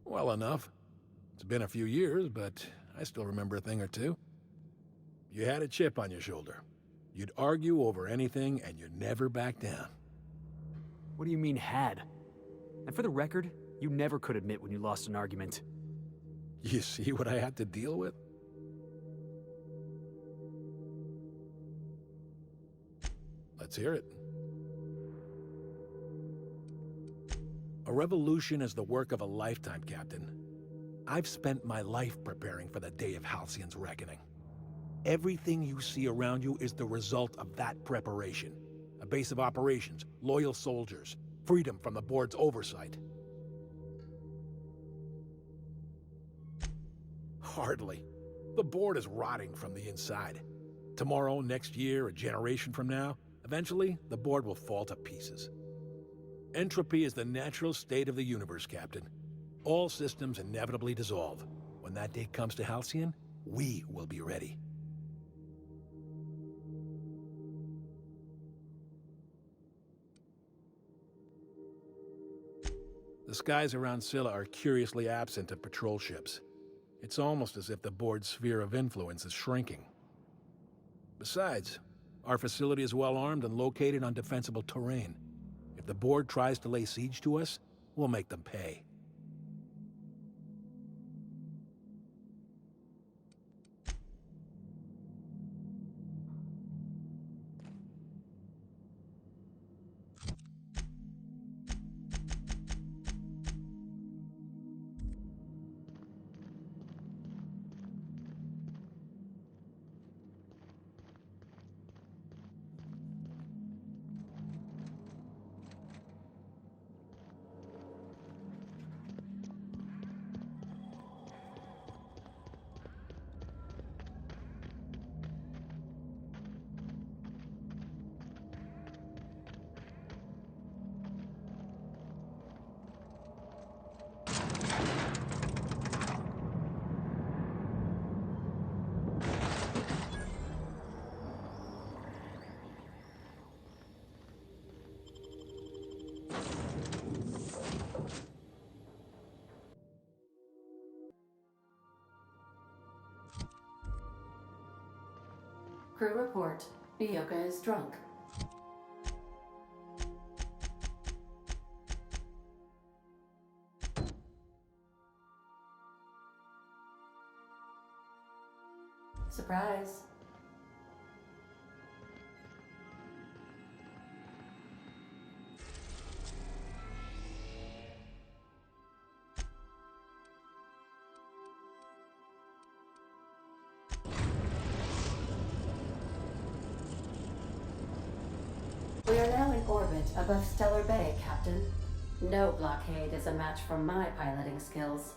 Well enough. It's been a few years, but I still remember a thing or two. You had a chip on your shoulder. You'd argue over anything, and you'd never back down. What do you mean, had? And for the record, you never could admit when you lost an argument. You see what I had to deal with? Let's hear it. A revolution is the work of a lifetime, Captain. I've spent my life preparing for the day of Halcyon's reckoning. Everything you see around you is the result of that preparation. A base of operations, loyal soldiers, freedom from the board's oversight. Hardly. The board is rotting from the inside. Tomorrow, next year, a generation from now, eventually, the board will fall to pieces. Entropy is the natural state of the universe, Captain. All systems inevitably dissolve. When that day comes to Halcyon, we will be ready. The skies around Scylla are curiously absent of patrol ships. It's almost as if the board's sphere of influence is shrinking. Besides, our facility is well armed and located on defensible terrain. If the board tries to lay siege to us, we'll make them pay. Crew report. Nyoka is drunk. Surprise. We are now in orbit above Stellar Bay, Captain. No blockade is a match for my piloting skills.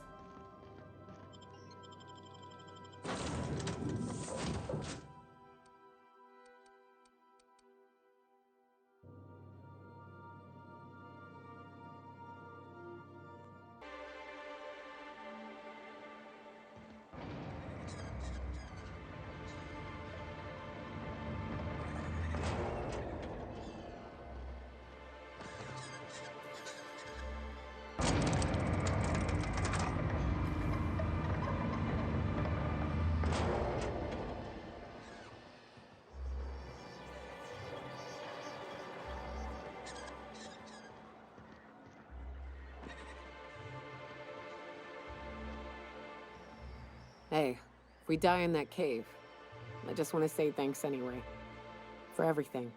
Hey, if we die in that cave, I just want to say thanks anyway. For everything.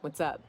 What's up?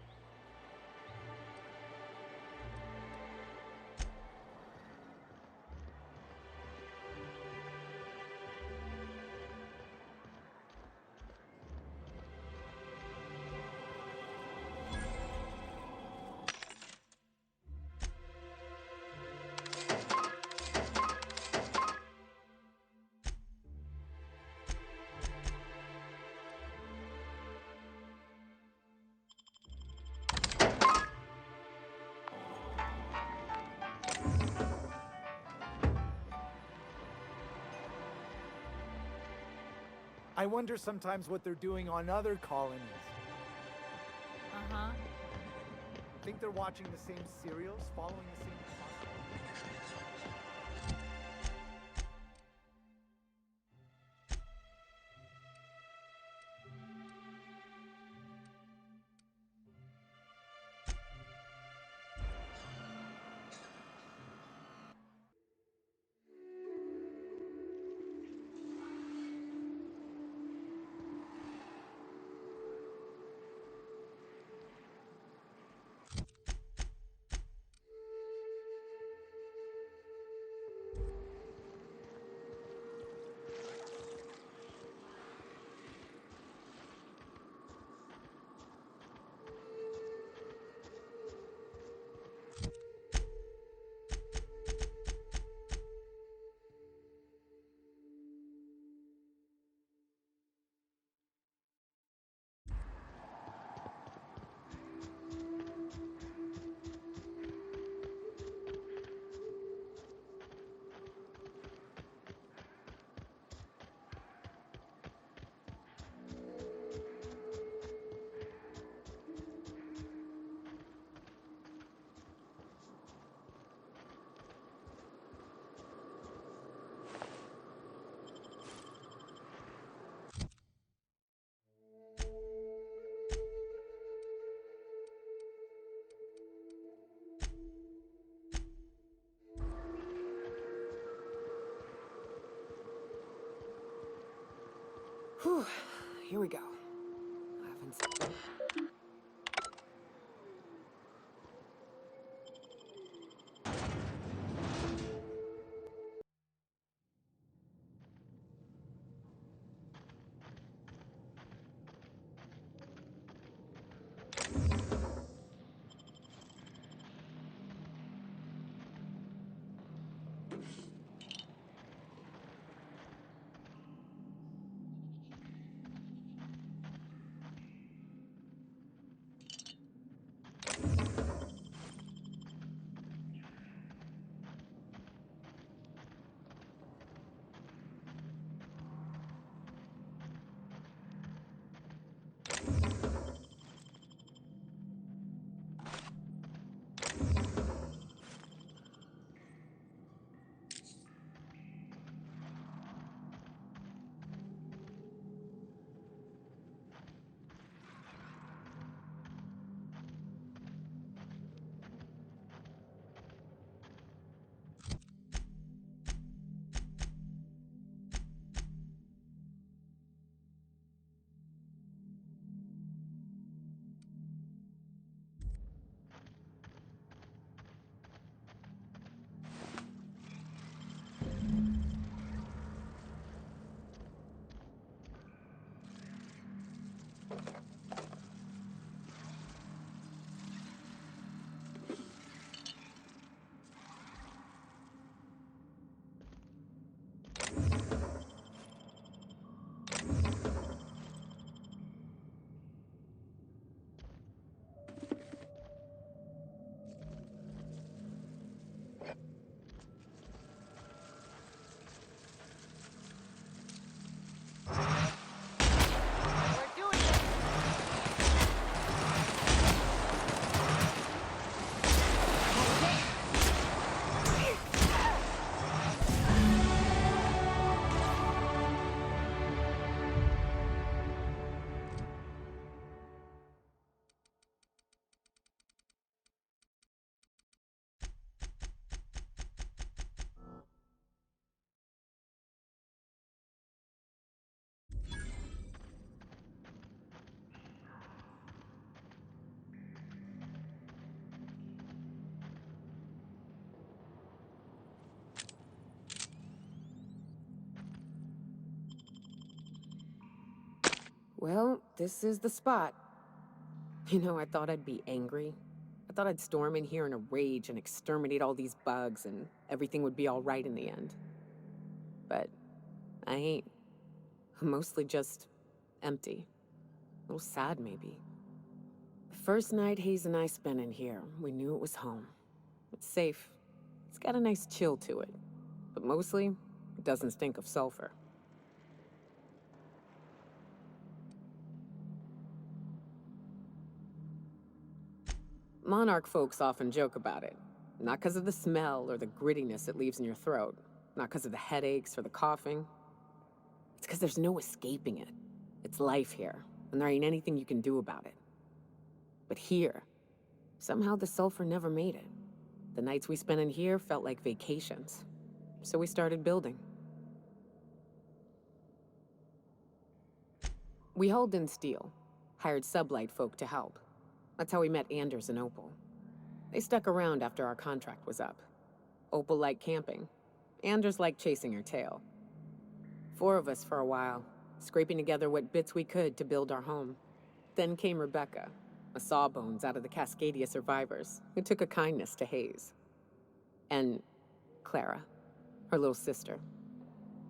I wonder sometimes what they're doing on other colonies. Uh-huh. Think they're watching the same serials, following the same... Whew. Here we go. I haven't... Well, this is the spot. You know, I thought I'd be angry. I thought I'd storm in here in a rage and exterminate all these bugs and everything would be all right in the end. But I ain't. I'm mostly just empty. A little sad, maybe. The first night Hayes and I spent in here, we knew it was home. It's safe. It's got a nice chill to it. But mostly, it doesn't stink of sulfur. Monarch folks often joke about it. Not because of the smell or the grittiness it leaves in your throat. Not because of the headaches or the coughing. It's because there's no escaping it. It's life here, and there ain't anything you can do about it. But here, somehow the sulfur never made it. The nights we spent in here felt like vacations. So we started building. We hauled in steel, hired sublight folk to help. That's how we met Anders and Opal. They stuck around after our contract was up. Opal liked camping. Anders liked chasing her tail. 4 of us for a while, scraping together what bits we could to build our home. Then came Rebecca, a sawbones out of the Cascadia survivors, who took a kindness to Hayes. And Clara, her little sister.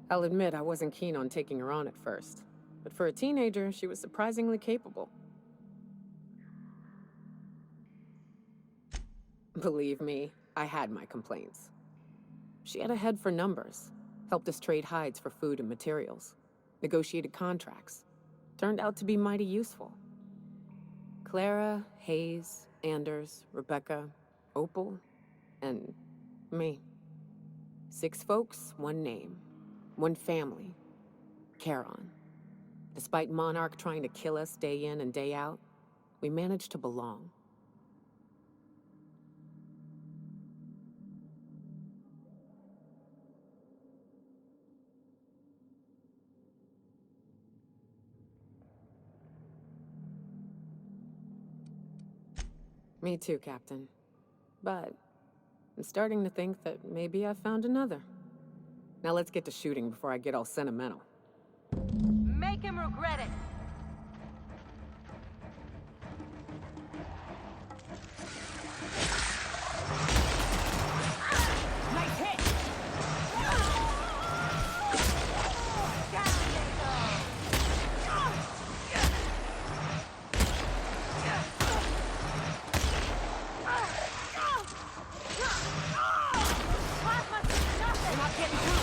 I'll admit I wasn't keen on taking her on at first, but for a teenager, she was surprisingly capable. Believe me, I had my complaints. She had a head for numbers, helped us trade hides for food and materials, negotiated contracts. Turned out to be mighty useful. Clara, Hayes, Anders, Rebecca, Opal, and me. 6 folks, 1 name, 1 family, Charon. Despite Monarch trying to kill us day in and day out, we managed to belong. Me too, Captain. But I'm starting to think that maybe I found another. Now let's get to shooting before I get all sentimental. Make him regret it! Nice hit! You're not getting through!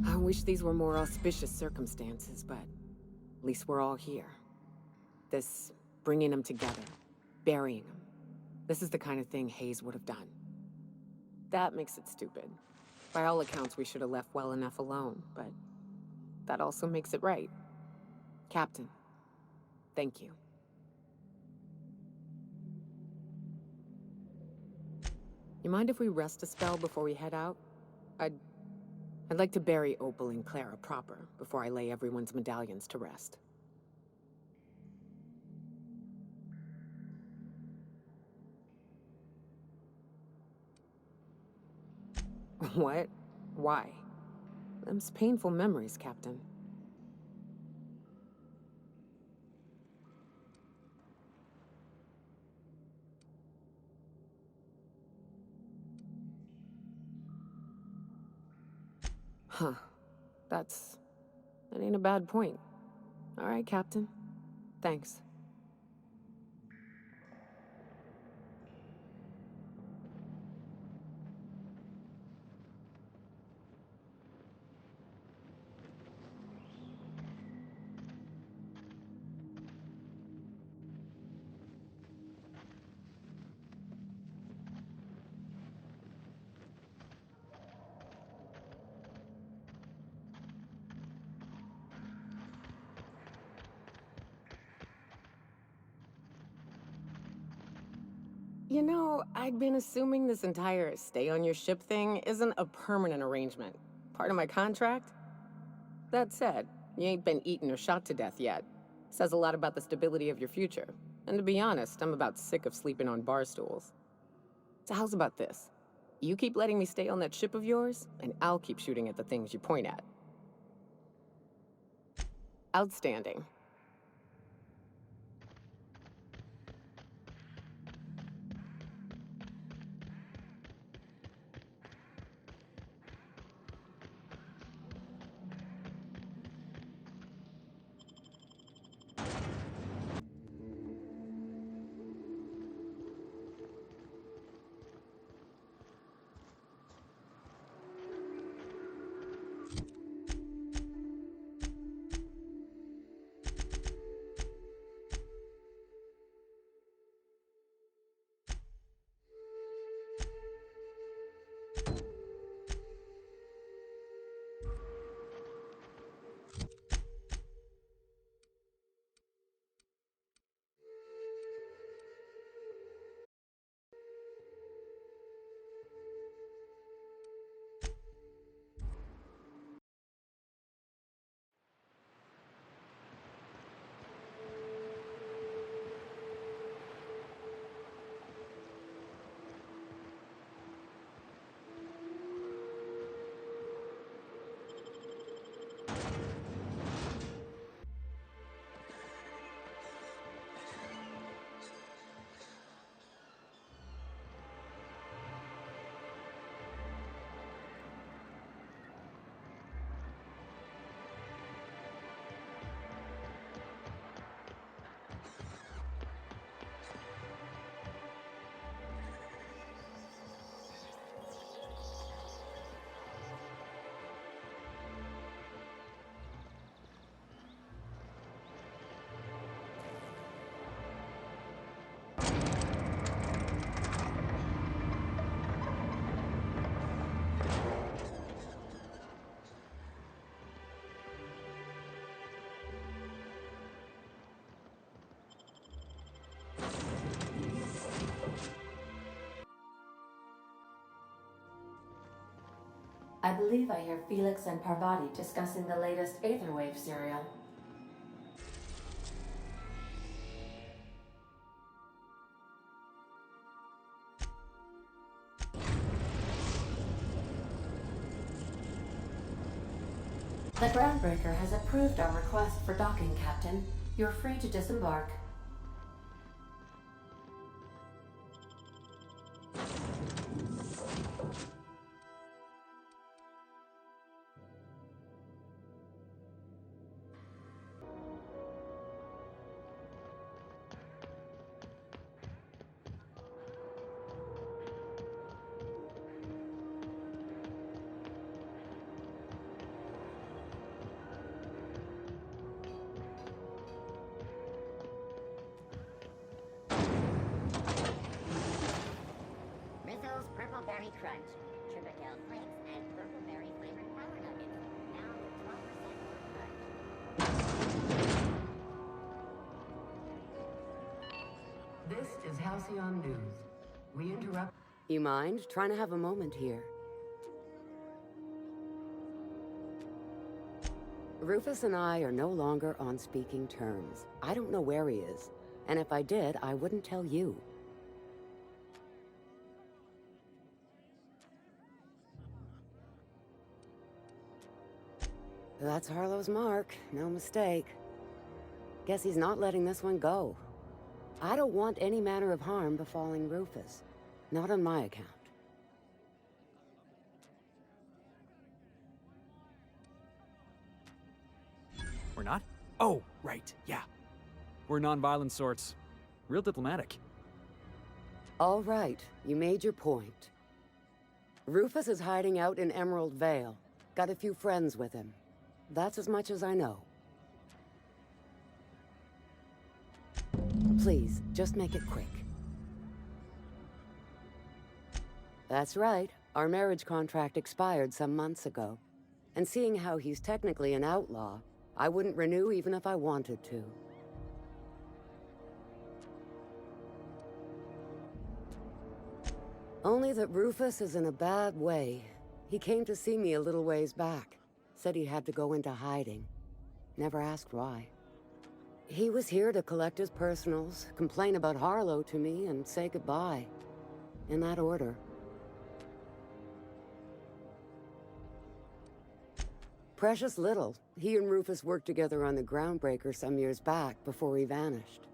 I wish these were more auspicious circumstances, but at least we're all here. This bringing them together, burying them. This is the kind of thing Hayes would have done. That makes it stupid. By all accounts, we should have left well enough alone, but that also makes it right. Captain, thank you. You mind if we rest a spell before we head out? I'd like to bury Opal and Clara proper before I lay everyone's medallions to rest. What? Why? Them's painful memories, Captain. Huh. That ain't a bad point. All right, Captain. Thanks. You know, I'd been assuming this entire stay on your ship thing isn't a permanent arrangement. Part of my contract? That said, you ain't been eaten or shot to death yet. Says a lot about the stability of your future. And to be honest, I'm about sick of sleeping on bar stools. So how's about this? You keep letting me stay on that ship of yours, and I'll keep shooting at the things you point at. Outstanding. I believe I hear Felix and Parvati discussing the latest Aetherwave serial. The Groundbreaker has approved our request for docking, Captain. You're free to disembark. Rizzo's Purple Berry Crunch. Triple Flakes and Purple Berry flavored power nuggets. Now with 12% more crunch. This is Halcyon News. We interrupt. You mind trying to have a moment here? Rufus and I are no longer on speaking terms. I don't know where he is, and if I did, I wouldn't tell you. That's Harlow's mark, no mistake. Guess he's not letting this one go. I don't want any manner of harm befalling Rufus. Not on my account. We're not? Oh, right, yeah. We're non-violent sorts. Real diplomatic. All right, you made your point. Rufus is hiding out in Emerald Vale. Got a few friends with him. That's as much as I know. Please, just make it quick. That's right. Our marriage contract expired some months ago. And seeing how he's technically an outlaw, I wouldn't renew even if I wanted to. Only that Rufus is in a bad way. He came to see me a little ways back. Said he had to go into hiding. Never asked why. He was here to collect his personals, complain about Harlow to me, and say goodbye. In that order. Precious little. He and Rufus worked together on the Groundbreaker some years back before he vanished.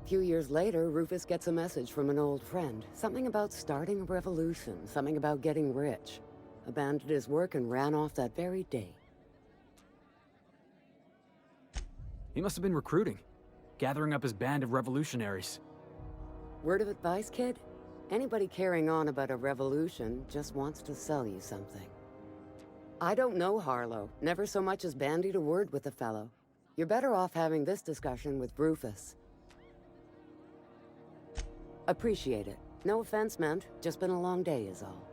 A few years later, Rufus gets a message from an old friend. Something about starting a revolution, something about getting rich. Abandoned his work and ran off that very day. He must have been recruiting, gathering up his band of revolutionaries. Word of advice, kid? Anybody carrying on about a revolution just wants to sell you something. I don't know Harlow, never so much as bandied a word with the fellow. You're better off having this discussion with Rufus. Appreciate it. No offense meant, just been a long day is all.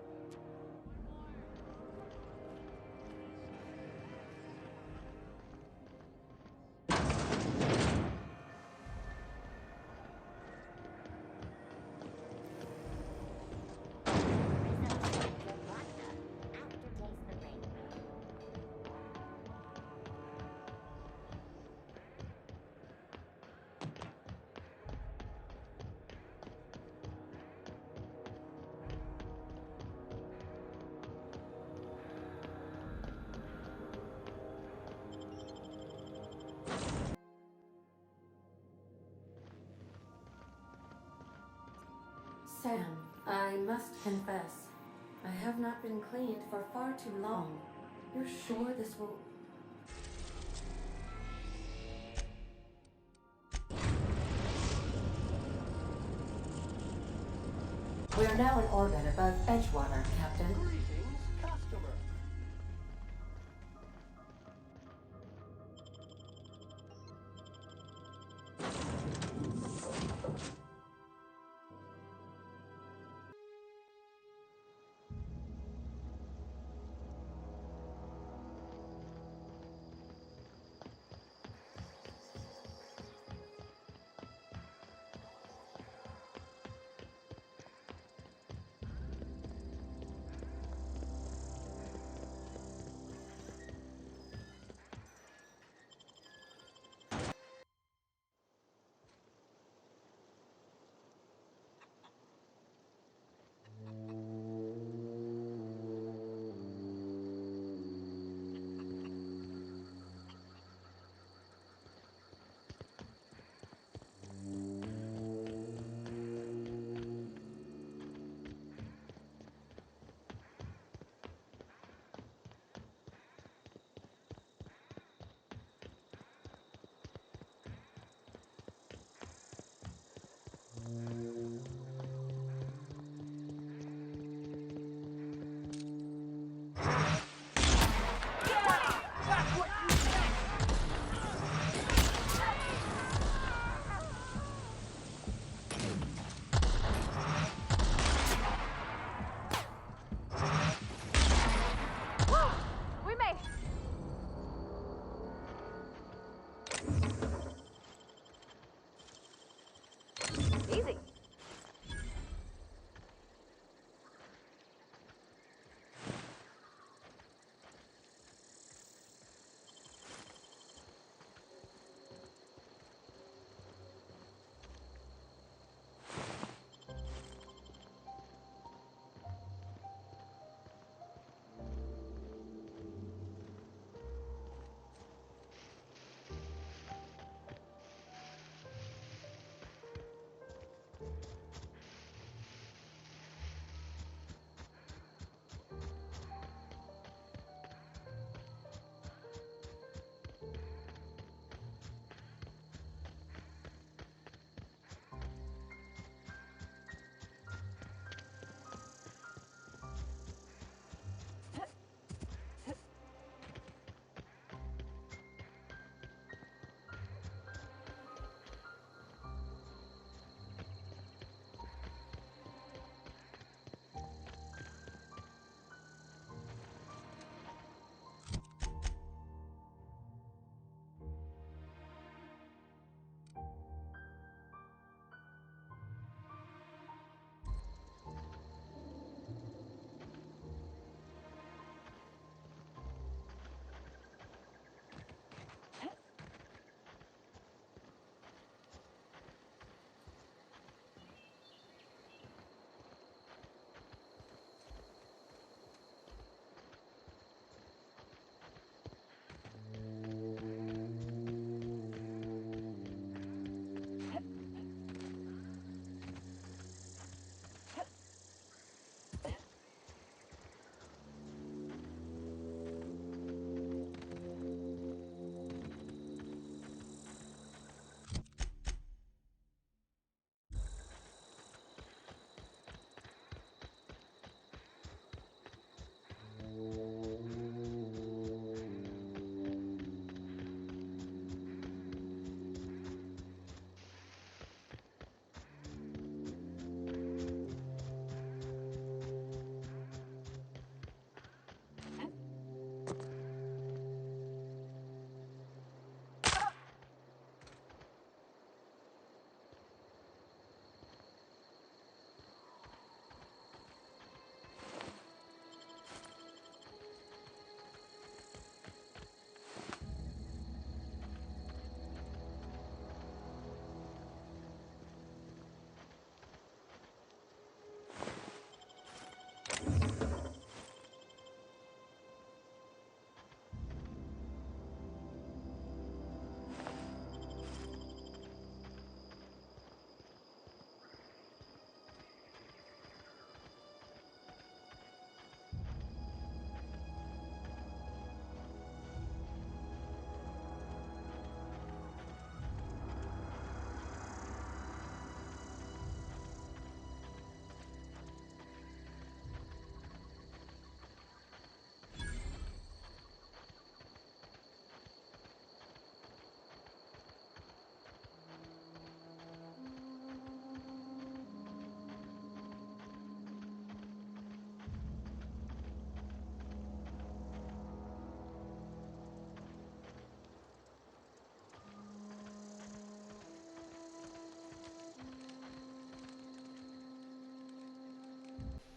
Sam, I must confess, I have not been cleaned for far too long. You're sure this will... We are now in orbit above Edgewater, Captain. Easy.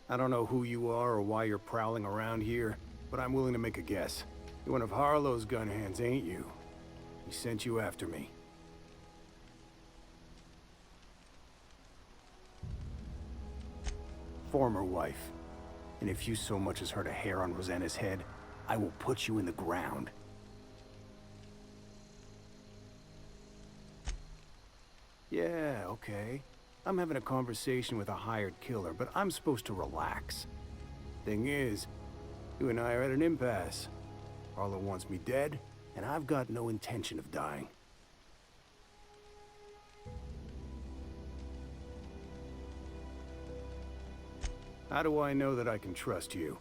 I don't know who you are or why you're prowling around here, but I'm willing to make a guess. You're one of Harlow's gun hands, ain't you? He sent you after me. Former wife. And if you so much as hurt a hair on Rosanna's head, I will put you in the ground. Yeah, okay. I'm having a conversation with a hired killer, but I'm supposed to relax. Thing is, you and I are at an impasse. Harlow wants me dead, and I've got no intention of dying. How do I know that I can trust you?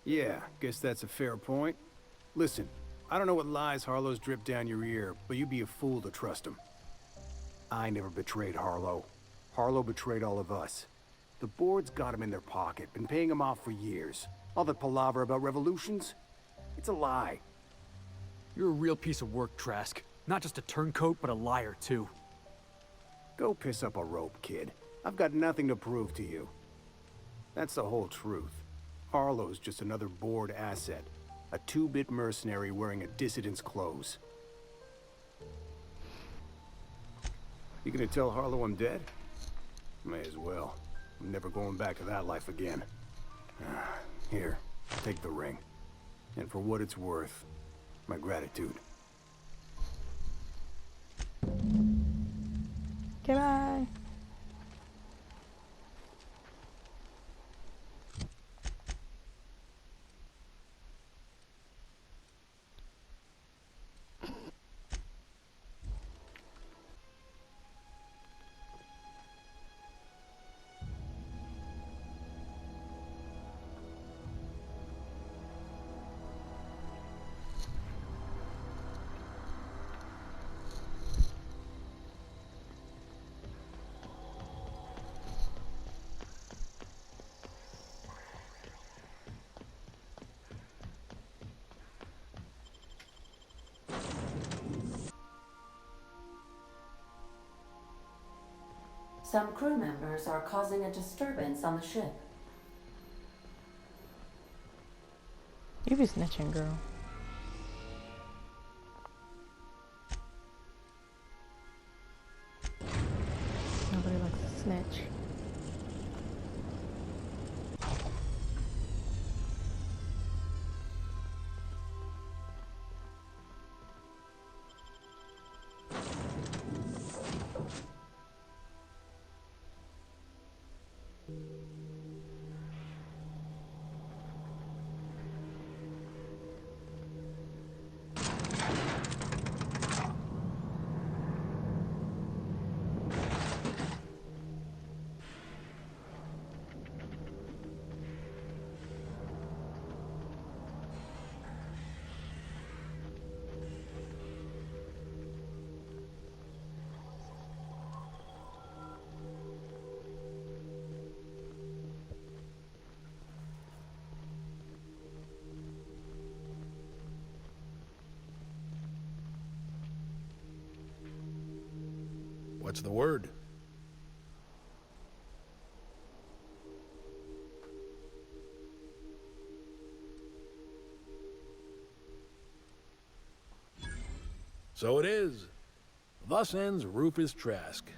Yeah, guess that's a fair point. Listen, I don't know what lies Harlow's dripped down your ear, but you'd be a fool to trust him. I never betrayed Harlow. Harlow betrayed all of us. The board's got him in their pocket, been paying him off for years. All that palaver about revolutions? It's a lie. You're a real piece of work, Trask. Not just a turncoat, but a liar, too. Go piss up a rope, kid. I've got nothing to prove to you. That's the whole truth. Harlow's just another bored asset. A two-bit mercenary wearing a dissident's clothes. You gonna tell Harlow I'm dead? May as well. I'm never going back to that life again. Here, take the ring. And for what it's worth, my gratitude. Goodbye. Some crew members are causing a disturbance on the ship. You be snitching, girl. Nobody likes to snitch. What's the word? So it is. Thus ends Rufus Trask.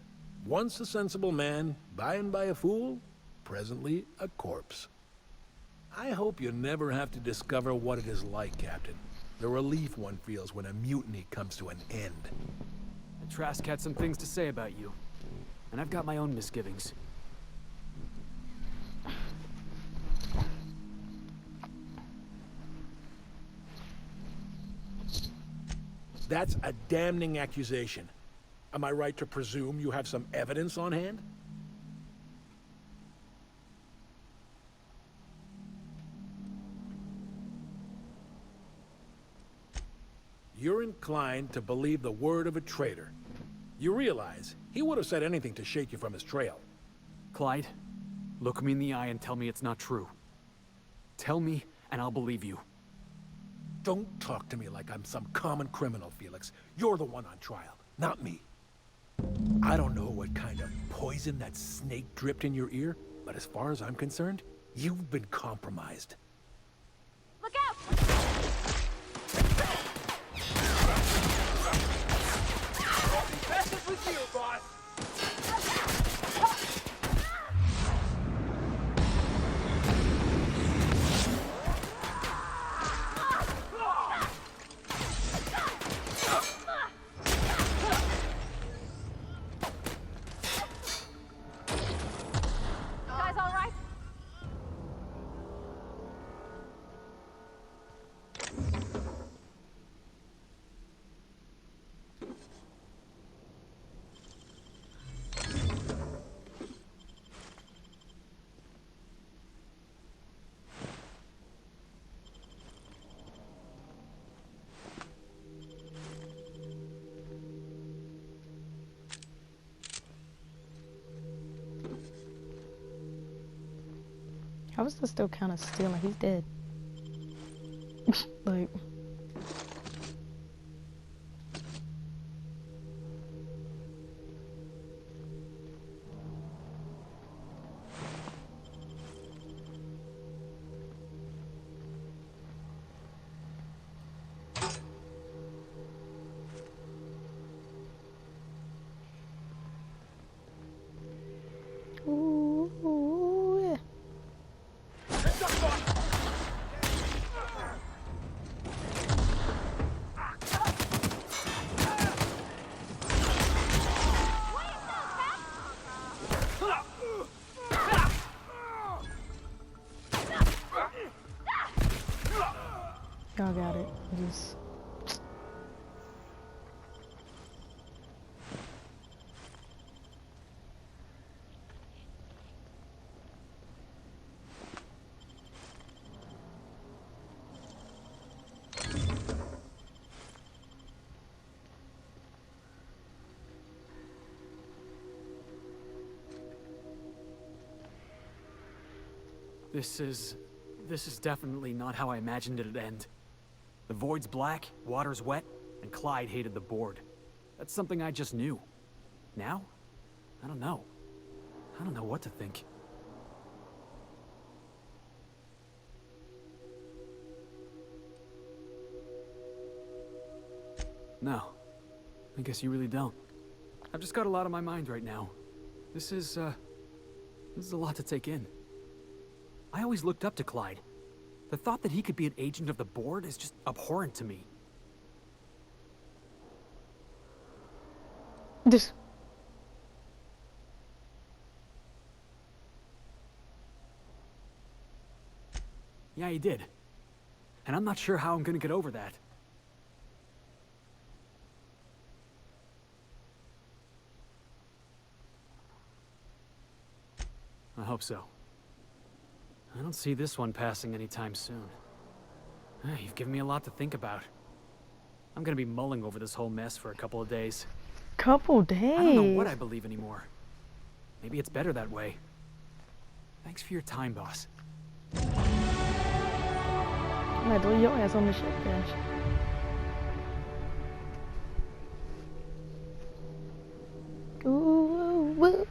Once a sensible man, by and by a fool, presently a corpse. I hope you never have to discover what it is like, Captain. The relief one feels when a mutiny comes to an end. And Trask had some things to say about you. And I've got my own misgivings. That's a damning accusation. Am I right to presume you have some evidence on hand? You're inclined to believe the word of a traitor. You realize he would have said anything to shake you from his trail. Clyde, look me in the eye and tell me it's not true. Tell me, and I'll believe you. Don't talk to me like I'm some common criminal, Felix. You're the one on trial, not me. I don't know what kind of poison that snake dripped in your ear, but as far as I'm concerned, you've been compromised. Look out! Message with you, boss! Guys, all right? How is this still kind of stealing? He's dead. Like, Y'all got it. Just... This is definitely not how I imagined it'd end. The void's black, water's wet, and Clyde hated the board. That's something I just knew. Now? I don't know. I don't know what to think. No. I guess you really don't. I've just got a lot on my mind right now. This is a lot to take in. I always looked up to Clyde. The thought that he could be an agent of the board is just abhorrent to me. This... Yeah, he did. And I'm not sure how I'm gonna get over that. I hope so. I don't see this one passing anytime soon. You've given me a lot to think about. I'm gonna be mulling over this whole mess for a couple of days. Couple days? I don't know what I believe anymore. Maybe it's better that way. Thanks for your time, boss. I'm gonna throw your ass on the ship, gosh. Ooh, woo.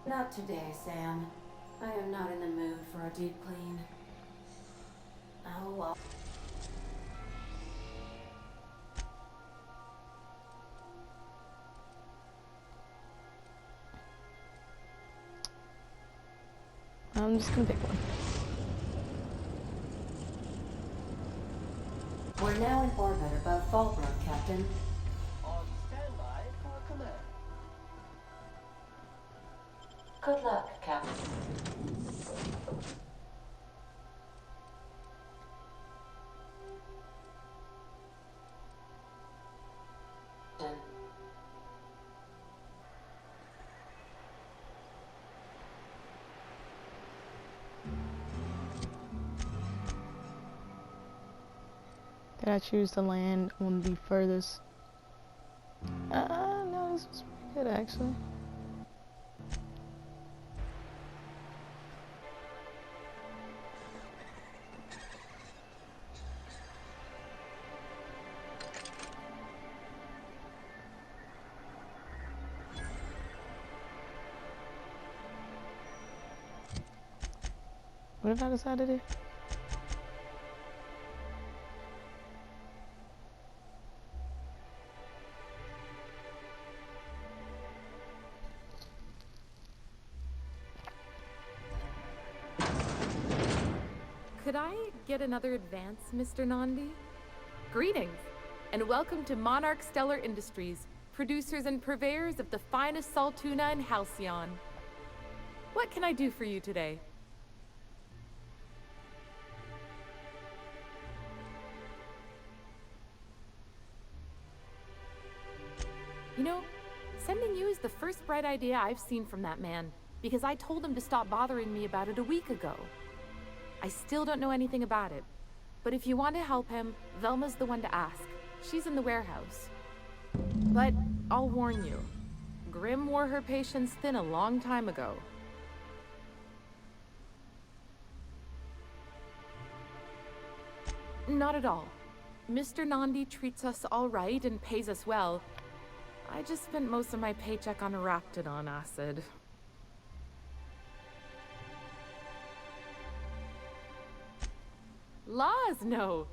Not today, Sam. I am not in the mood for a deep clean. Oh well. I'm just gonna pick one. We're now in orbit above Fallbrook, Captain. On standby for command. Good luck, Captain. Did I choose to land on the furthest? No, this was pretty good actually. What if I decide to do? Could I get another advance, Mr. Nandi? Greetings, and welcome to Monarch Stellar Industries, producers and purveyors of the finest salt tuna in Halcyon. What can I do for you today? You know, sending you is the first bright idea I've seen from that man, because I told him to stop bothering me about it a week ago. I still don't know anything about it, but if you want to help him, Velma's the one to ask. She's in the warehouse. But I'll warn you, Grimm wore her patience thin a long time ago. Not at all. Mr. Nandi treats us all right and pays us well. I just spent most of my paycheck on Raptidon acid. Laws, no.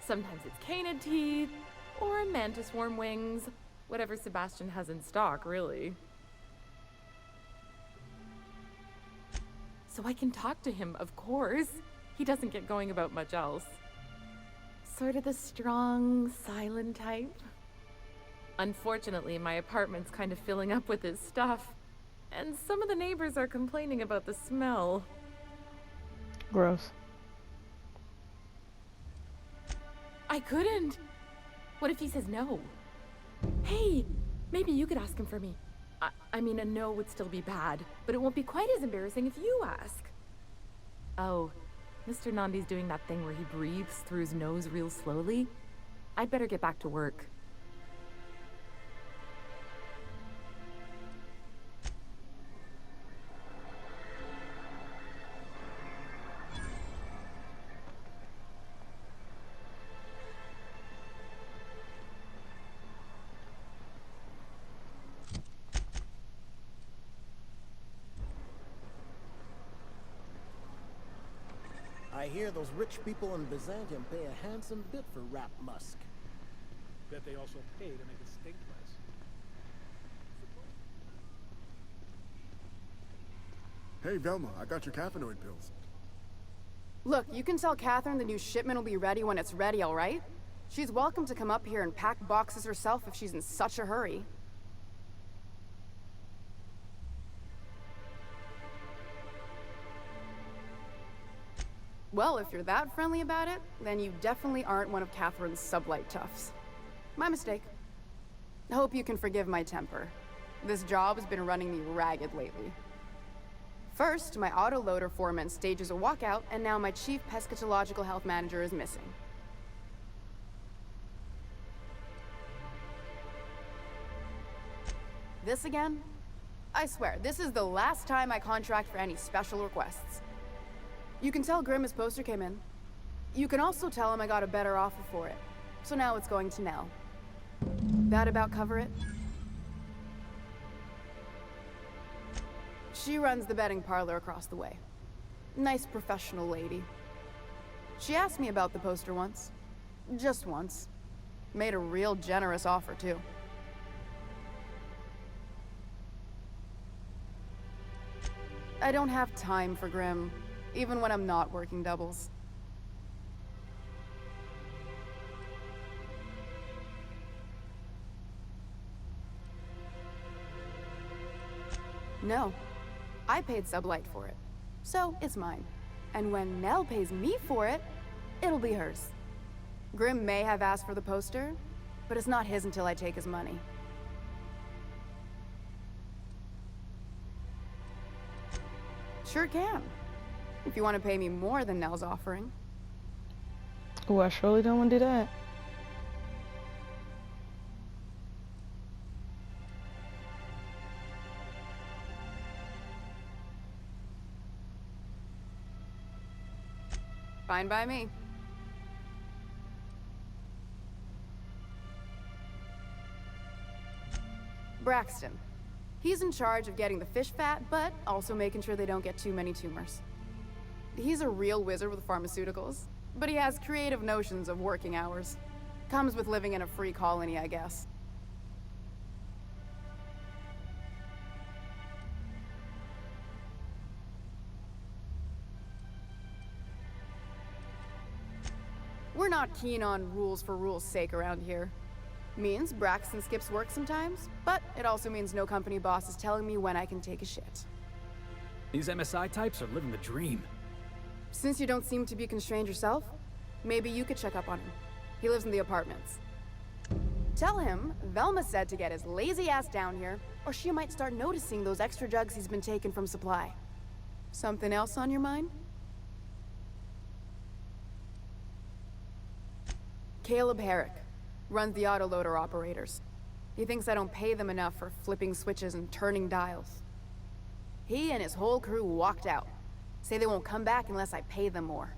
Sometimes it's canid teeth, or mantis worm wings. Whatever Sebastian has in stock, really. So I can talk to him, of course. He doesn't get going about much else. Sort of the strong, silent type. Unfortunately, my apartment's kind of filling up with his stuff. And some of the neighbors are complaining about the smell. Gross. I couldn't. What if he says no? Hey, maybe you could ask him for me. I mean, a no would still be bad, but it won't be quite as embarrassing if you ask. Oh, Mr. Nandi's doing that thing where he breathes through his nose real slowly. I'd better get back to work. I hear those rich people in Byzantium pay a handsome bit for Rap Musk. Bet they also pay to make it stink less. Hey, Velma, I got your caffeinoid pills. Look, you can tell Catherine the new shipment will be ready when it's ready, all right? She's welcome to come up here and pack boxes herself if she's in such a hurry. Well, if you're that friendly about it, then you definitely aren't one of Catherine's sublight toughs. My mistake. I hope you can forgive my temper. This job has been running me ragged lately. First, my autoloader foreman stages a walkout, and now my chief pescatological health manager is missing. This again? I swear, this is the last time I contract for any special requests. You can tell Grimm his poster came in. You can also tell him I got a better offer for it. So now it's going to Nell. That about cover it? She runs the betting parlor across the way. Nice professional lady. She asked me about the poster once. Just once. Made a real generous offer, too. I don't have time for Grimm, even when I'm not working doubles. No. I paid Sublight for it. So, it's mine. And when Nell pays me for it, it'll be hers. Grimm may have asked for the poster, but it's not his until I take his money. Sure can. If you want to pay me more than Nell's offering. Oh, I surely don't want to do that. Fine by me. Braxton. He's in charge of getting the fish fat, but also making sure they don't get too many tumors. He's a real wizard with pharmaceuticals, but he has creative notions of working hours. Comes with living in a free colony, I guess. We're not keen on rules for rules' sake around here. Means Braxton skips work sometimes, but it also means no company boss is telling me when I can take a shit. These MSI types are living the dream. Since you don't seem to be constrained yourself, maybe you could check up on him. He lives in the apartments. Tell him Velma said to get his lazy ass down here, or she might start noticing those extra drugs he's been taking from supply. Something else on your mind? Caleb Herrick runs the autoloader operators. He thinks I don't pay them enough for flipping switches and turning dials. He and his whole crew walked out. Say they won't come back unless I pay them more.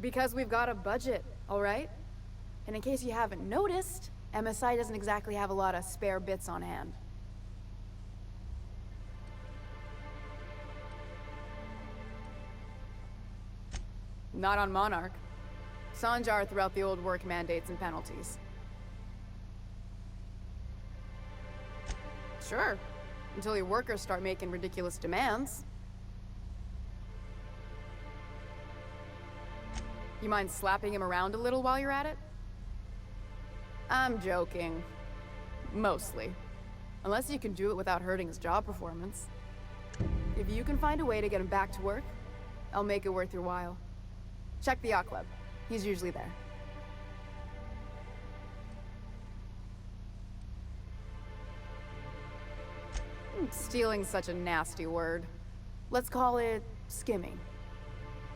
Because we've got a budget, all right? And in case you haven't noticed, MSI doesn't exactly have a lot of spare bits on hand. Not on Monarch. Sanjar threw out the old work mandates and penalties. Sure, until your workers start making ridiculous demands. You mind slapping him around a little while you're at it? I'm joking. Mostly. Unless you can do it without hurting his job performance. If you can find a way to get him back to work, I'll make it worth your while. Check the yacht club. He's usually there. Stealing's such a nasty word. Let's call it skimming.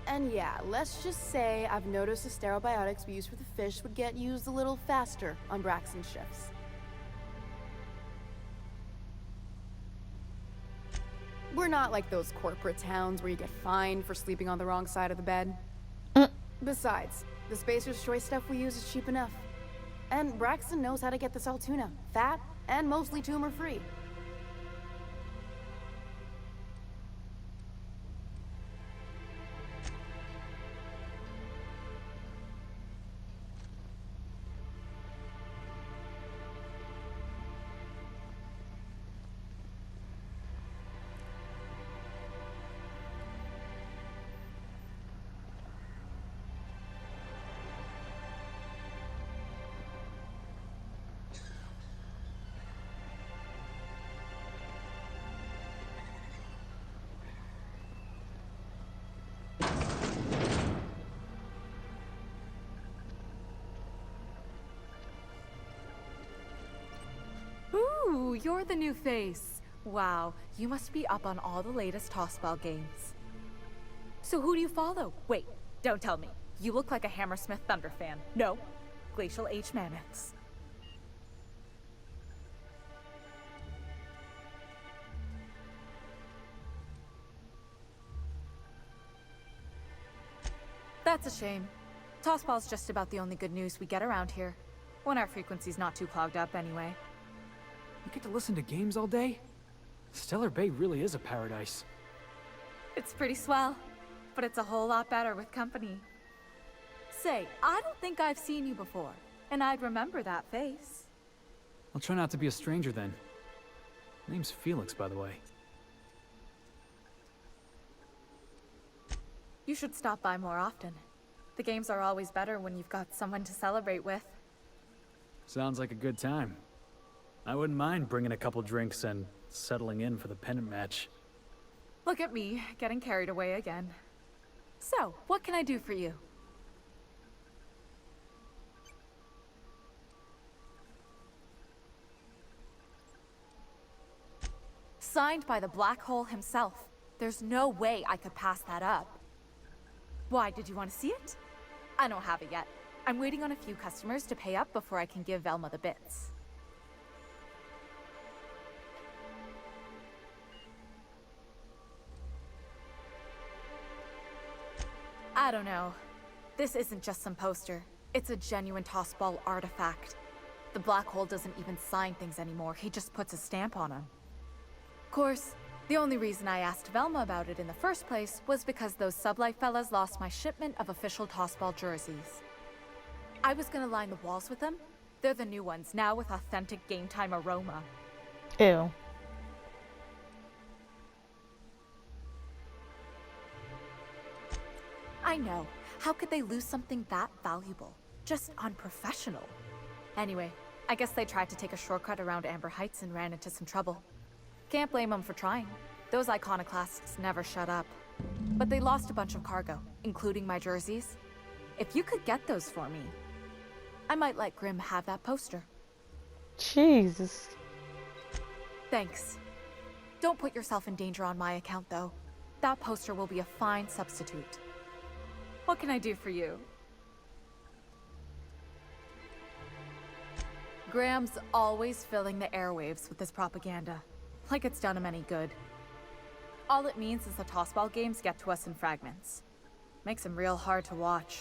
And yeah, let's just say I've noticed the stereobiotics we use for the fish would get used a little faster on Braxton shifts. We're not like those corporate towns where you get fined for sleeping on the wrong side of the bed. Besides, the Spacer's Choice stuff we use is cheap enough. And Braxton knows how to get this all tuna, fat and mostly tumor-free. Ooh, you're the new face. Wow, you must be up on all the latest tossball games. So who do you follow? Wait, don't tell me. You look like a Hammersmith Thunder fan. No, Glacial H Mammoths. That's a shame. Tossball's just about the only good news we get around here. When our frequency's not too clogged up anyway. You get to listen to games all day? Stellar Bay really is a paradise. It's pretty swell, but it's a whole lot better with company. Say, I don't think I've seen you before, and I'd remember that face. I'll try not to be a stranger then. Name's Felix, by the way. You should stop by more often. The games are always better when you've got someone to celebrate with. Sounds like a good time. I wouldn't mind bringing a couple drinks and settling in for the pennant match. Look at me, getting carried away again. So, what can I do for you? Signed by the Black Hole himself. There's no way I could pass that up. Why, did you want to see it? I don't have it yet. I'm waiting on a few customers to pay up before I can give Velma the bits. I don't know. This isn't just some poster. It's a genuine tossball artifact. The black hole doesn't even sign things anymore, he just puts a stamp on them. Of course, the only reason I asked Velma about it in the first place was because those sublight fellas lost my shipment of official tossball jerseys. I was gonna line the walls with them. They're the new ones, now with authentic game time aroma. Ew. I know. How could they lose something that valuable? Just unprofessional. Anyway, I guess they tried to take a shortcut around Amber Heights and ran into some trouble. Can't blame them for trying. Those iconoclasts never shut up. But they lost a bunch of cargo, including my jerseys. If you could get those for me, I might let Grimm have that poster. Jesus. Thanks. Don't put yourself in danger on my account, though. That poster will be a fine substitute. What can I do for you? Graham's always filling the airwaves with his propaganda, like it's done him any good. All it means is the tossball games get to us in fragments. Makes him real hard to watch.